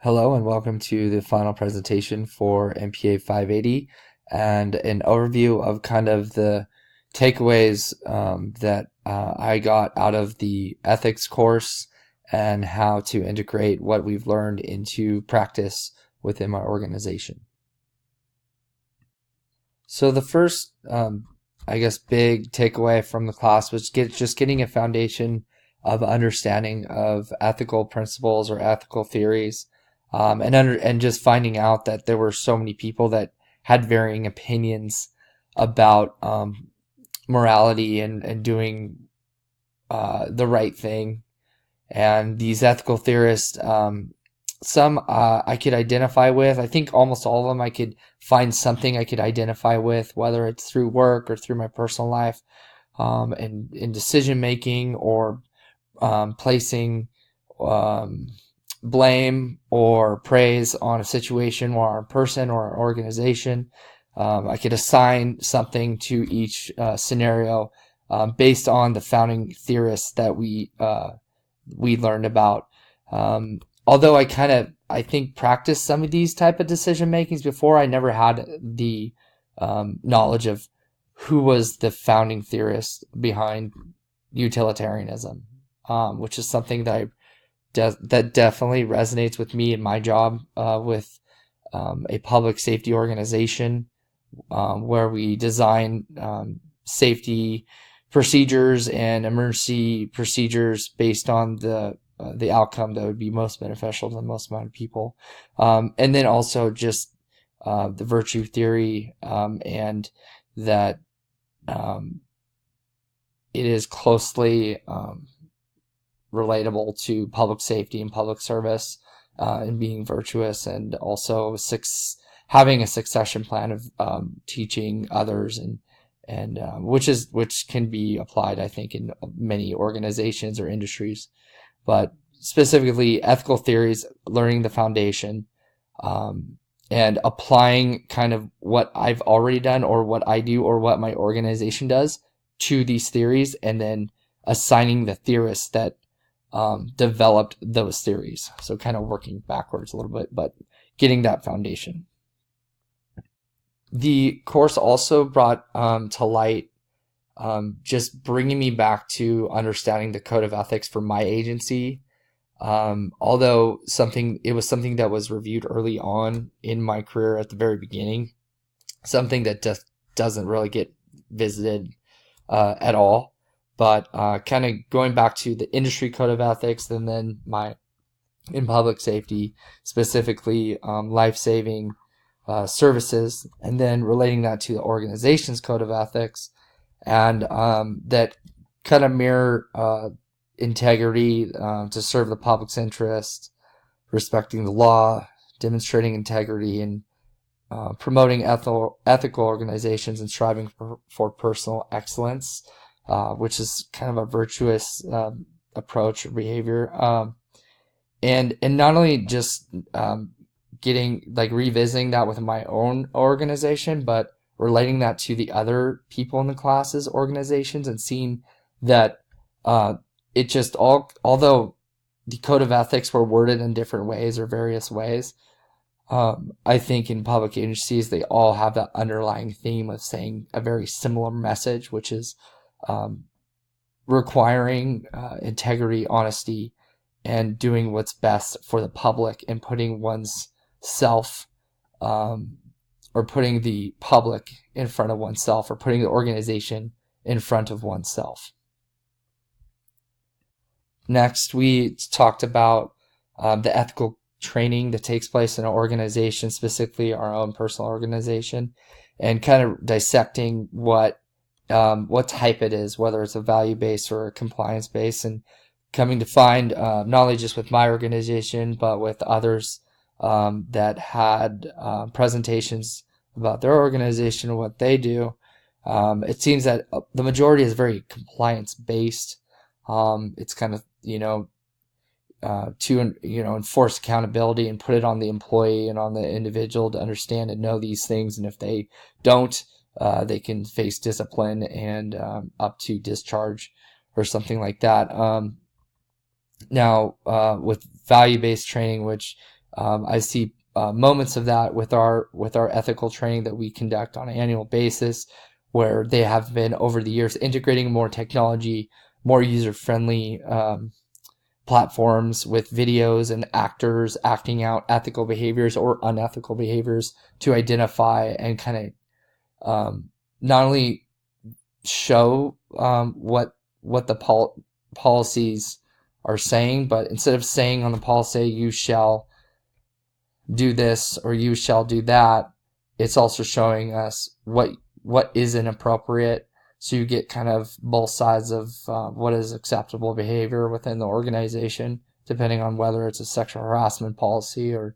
Hello and welcome to the final presentation for MPA 580 and an overview of kind of the takeaways that I got out of the ethics course and how to integrate what we've learned into practice within my organization. So the first, big takeaway from the class was just getting a foundation of understanding of ethical principles or ethical theories, and just finding out that there were so many people that had varying opinions about morality and doing the right thing. And these ethical theorists, some I could identify with. I think almost all of them I could find something I could identify with, whether it's through work or through my personal life, and in decision making or placing blame or praise on a situation or a person or an organization. I could assign something to each scenario based on the founding theorists that we learned about. Although I think practiced some of these type of decision makings before, I never had the knowledge of who was the founding theorist behind utilitarianism, which is something that that definitely resonates with me in my job with a public safety organization where we design safety procedures and emergency procedures based on the outcome that would be most beneficial to the most amount of people, and then also just the virtue theory, and that it is closely relatable to public safety and public service, and being virtuous, and also having a succession plan of teaching others, and which can be applied, I think, in many organizations or industries. But specifically ethical theories, learning the foundation, and applying kind of what I've already done or what I do or what my organization does to these theories, and then assigning the theorists that developed those theories. So kind of working backwards a little bit, but getting that foundation. The course also brought to light just bringing me back to understanding the code of ethics for my agency. Although it was something that was reviewed early on in my career at the very beginning, something that just doesn't really get visited at all. But kind of going back to the industry code of ethics, and then in public safety, specifically life-saving services, and then relating that to the organization's code of ethics, and that kind of mirror integrity to serve the public's interest, respecting the law, demonstrating integrity, and promoting ethical organizations, and striving for personal excellence, which is kind of a virtuous approach or behavior. And not only just revisiting that with my own organization, but relating that to the other people in the class's organizations, and seeing that although the code of ethics were worded in different ways or various ways, I think in public agencies they all have that underlying theme of saying a very similar message, which is requiring integrity, honesty, and doing what's best for the public, and putting one's self, or putting the public in front of oneself, or putting the organization in front of oneself. Next, we talked about the ethical training that takes place in an organization, specifically our own personal organization, and kind of dissecting what type it is, whether it's a value-based or a compliance-based, and coming to find, not only just with my organization, but with others that had presentations about their organization and what they do, it seems that the majority is very compliance-based. It's kind of, to enforce accountability and put it on the employee and on the individual to understand and know these things, and if they don't, they can face discipline and up to discharge or something like that. Now, with value-based training, which I see moments of that with our ethical training that we conduct on an annual basis, where they have been over the years integrating more technology, more user-friendly platforms with videos and actors acting out ethical behaviors or unethical behaviors to identify and kind of not only show what the policies are saying, but instead of saying on the policy, you shall do this or you shall do that, it's also showing us what is inappropriate. So you get kind of both sides of what is acceptable behavior within the organization, depending on whether it's a sexual harassment policy or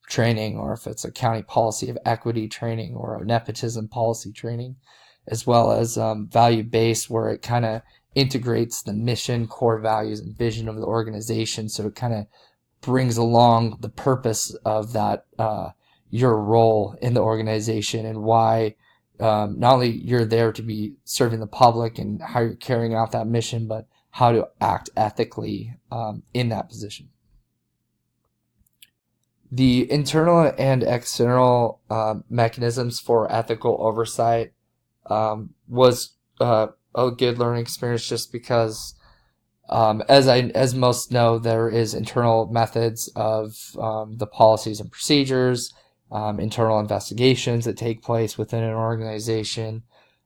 training, or if it's a county policy of equity training or a nepotism policy training, as well as value-based, where it kind of integrates the mission, core values, and vision of the organization. So it kind of brings along the purpose of that, your role in the organization, and why not only you're there to be serving the public and how you're carrying out that mission, but how to act ethically in that position. The internal and external mechanisms for ethical oversight was a good learning experience, just because as most know, there is internal methods of the policies and procedures, internal investigations that take place within an organization,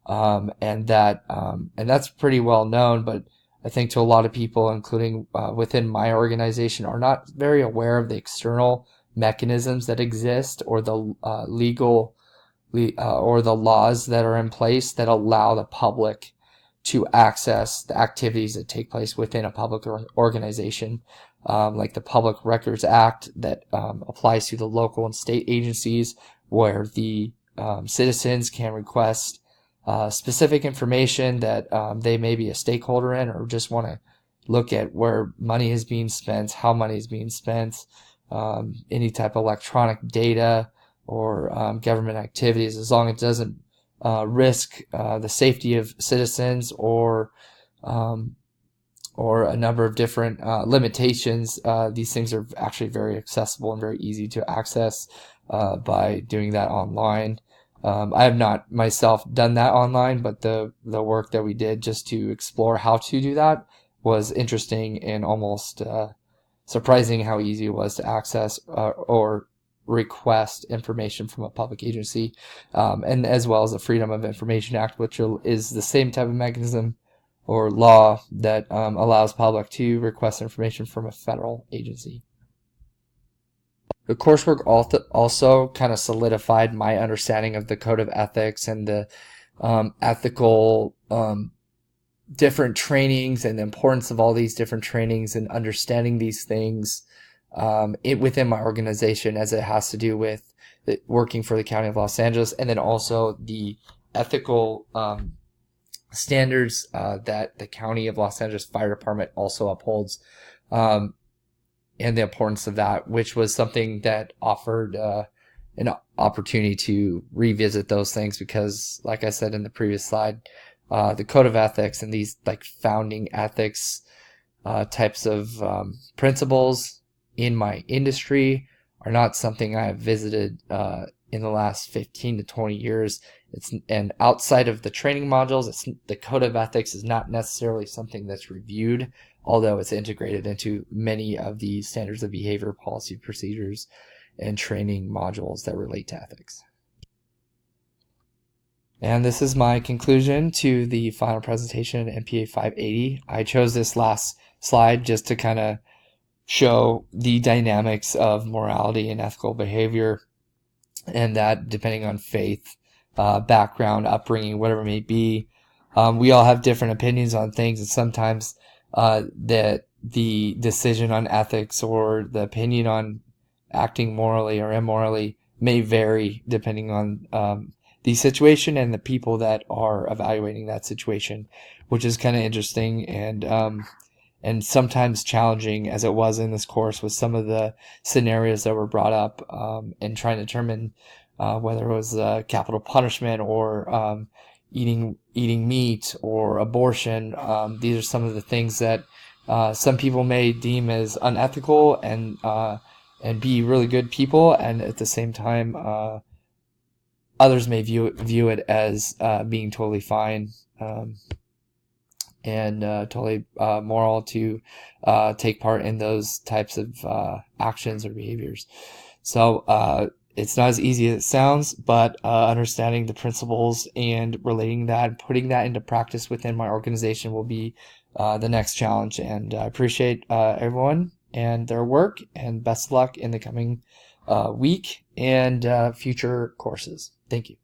and that's pretty well known. But I think to a lot of people, including within my organization, are not very aware of the external mechanisms that exist, or the legal or the laws that are in place that allow the public to access the activities that take place within a public organization, like the Public Records Act that applies to the local and state agencies, where the citizens can request specific information that they may be a stakeholder in, or just want to look at where money is being spent, how money is being spent, any type of electronic data or government activities, as long as it doesn't risk the safety of citizens or a number of different limitations. These things are actually very accessible and very easy to access by doing that online. I have not myself done that online, but the work that we did just to explore how to do that was interesting and almost surprising how easy it was to access or request information from a public agency, and as well as the Freedom of Information Act, which is the same type of mechanism or law that allows public to request information from a federal agency. The coursework also kind of solidified my understanding of the code of ethics and the ethical different trainings, and the importance of all these different trainings and understanding these things within my organization, as it has to do with working for the County of Los Angeles, and then also the ethical standards that the County of Los Angeles Fire Department also upholds, and the importance of that, which was something that offered an opportunity to revisit those things, because, like I said in the previous slide, the code of ethics and these like founding ethics types of principles in my industry are not something I have visited in the last 15 to 20 years. And outside of the training modules, the code of ethics is not necessarily something that's reviewed, although it's integrated into many of the standards of behavior, policy, procedures, and training modules that relate to ethics. And this is my conclusion to the final presentation in MPA 580. I chose this last slide just to kind of show the dynamics of morality and ethical behavior, and that depending on faith, background, upbringing, whatever it may be, we all have different opinions on things, and sometimes the decision on ethics or the opinion on acting morally or immorally may vary depending on the situation and the people that are evaluating that situation, which is kind of interesting and sometimes challenging, as it was in this course, with some of the scenarios that were brought up, and trying to determine whether it was capital punishment or eating meat or abortion. These are some of the things that some people may deem as unethical, and and be really good people, and at the same time, others may view it as being totally fine, and totally moral to take part in those types of actions or behaviors. So it's not as easy as it sounds, but understanding the principles and relating that and putting that into practice within my organization will be the next challenge. And I appreciate everyone and their work, and best of luck in the coming week and future courses. Thank you.